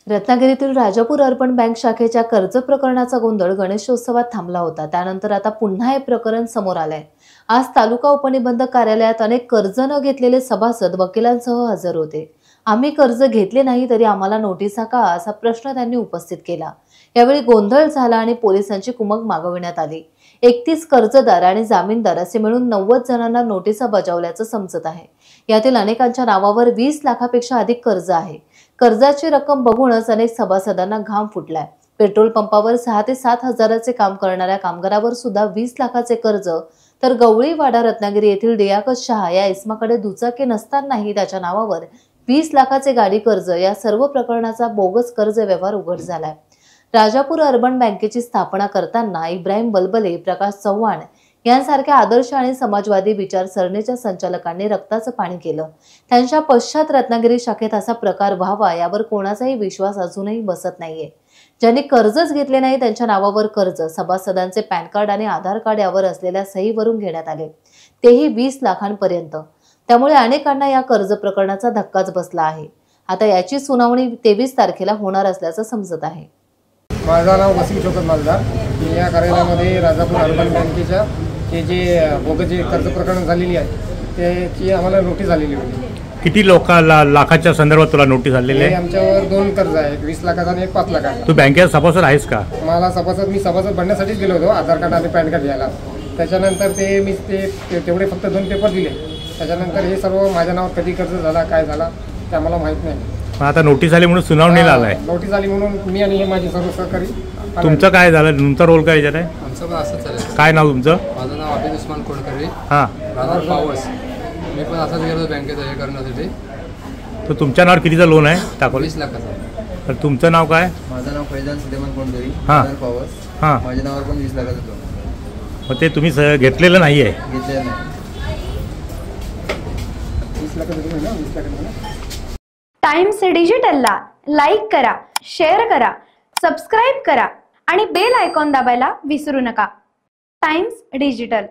रत्नागिरीतील Rajapur urban bank शाखेच्या कर्ज प्रकरणाचा गोंधळ गणेशोत्सवात थांबला होता। त्यानंतर आता पुन्हा एक प्रकरण समोर आलंय। आज तालुका उपनिबंधक कार्यालयात अनेक कर्ज न घेतलेले सभासद वकिलांसह हजर होते। आम्ही कर्ज घेतले नाही तरी आम्हाला नोटिसा का, असा प्रश्न त्यांनी उपस्थित केला। यावेळी गोंधळ झाला आणि पोलिसांची कुमक मागविण्यात आली। 31 कर्जदार आणि जामीनदार असे मिळून 90 जणांना नोटिसा बजावल्याचं समजत आहे। यातील अनेकांच्या नावावर 20 लाखापेक्षा अधिक कर्ज आहे। कर्जाची रक्कम बघूनच अनेक सभासदांना घाम फुटलाय। पेट्रोल पंपावर 6 ते 7 हजाराचे काम करणाऱ्या कामगारावर सुद्धा 20 लाखाचे कर्ज, तर गवळीवाडा रत्नागिरी येथील डियाकस शहा या इसमाकडे दुचाकी नसतानाही त्याच्या नावावर 20 लाखाचे गाडी कर्ज, या सर्व प्रकरणाचा बोगस कर्ज व्यवहार उघड झालाय। राजापूर अर्बन बँकेची स्थापना करताना इब्राहिम बलबले, प्रकाश चव्हाण यांसारख्या आदर्श आणि समाजवादी विचारसरणीच्या संचालकांनी रक्ताचं पाणी केलं। त्यांच्या पश्चात रत्नागिरी शाखेत असा प्रकार व्हावा यावर कोणाचाही विश्वास अजूनही बसत नाहीये। ज्यांनी कर्जच घेतले नाही त्यांच्या नावावर कर्ज, सभासदांचे पॅन कार्ड आणि आधार कार्ड यावर असलेल्या सहीवरून घेण्यात आले, तेही 20 लाखांपर्यंत। त्यामुळे अनेकांना या कर्ज प्रकरणाचा धक्काच बसला आहे। आता याची सुनावणी 23 तारखेला होणार असल्याचं समजत आहे। माझं नाव वसीम शौकत मालदार। मी या कार्यालयामध्ये राजापूर अर्बन बँकेच्या हे जे बोगस जे कर्ज प्रकरण झालेली आहे त्याची आम्हाला नोटीस आलेली होती। किती लाखाच्या संदर्भात तुला नोटीस आलेली आहे? आमच्यावर 2 कर्ज आहे, 20 लाखाचा आणि 5 लाखाचा। तू बँकेचा सभासद आहेस का? मी सभासद बनण्यासाठीच गेलो होतो, आधार कार्ड आणि पॅन कार्ड घ्यायला। त्याच्यानंतर मी तेवढे फक्त 2 पेपर दिले। त्याच्यानंतर हे सर्व माझ्या नावावर कधी कर्ज झाला, काय झाला ते आम्हाला माहीत नाही। आता नोटीस आली म्हणून सुनावणीला आलाय? नोटीस आली म्हणून मी आणि हे माझे सर्व सहकारी। तुमचं काय झालं? तुमचा रोल काय याच्यात आहे? आमचं पण असंच चालेल। काय नाव तुमचं? माझं नाव अभिन उस्मान कोडकरी। हां, राहणार पावस। मी पण असंच गेलो बँकेत हे करण्यासाठी। तर तुमच्या नावावर कितीचा लोन आहे दाखवलं? 20 लाखाचा। तर तुमचं नाव काय? माझं नाव फैजान सुलेमान कोंडकरी, हां पावस। हां, माझ्या नावावर पण 20 लाखाचं लोन। मग ते तुम्ही घेतलेलं नाही आहे? घेतलेलं नाही। 20 लाखाचं टाइम्स डिजिटलला लाईक करा, शेअर करा, सबस्क्राईब करा आणि बेल आयकॉन दाबायला विसरू नका। Times digital.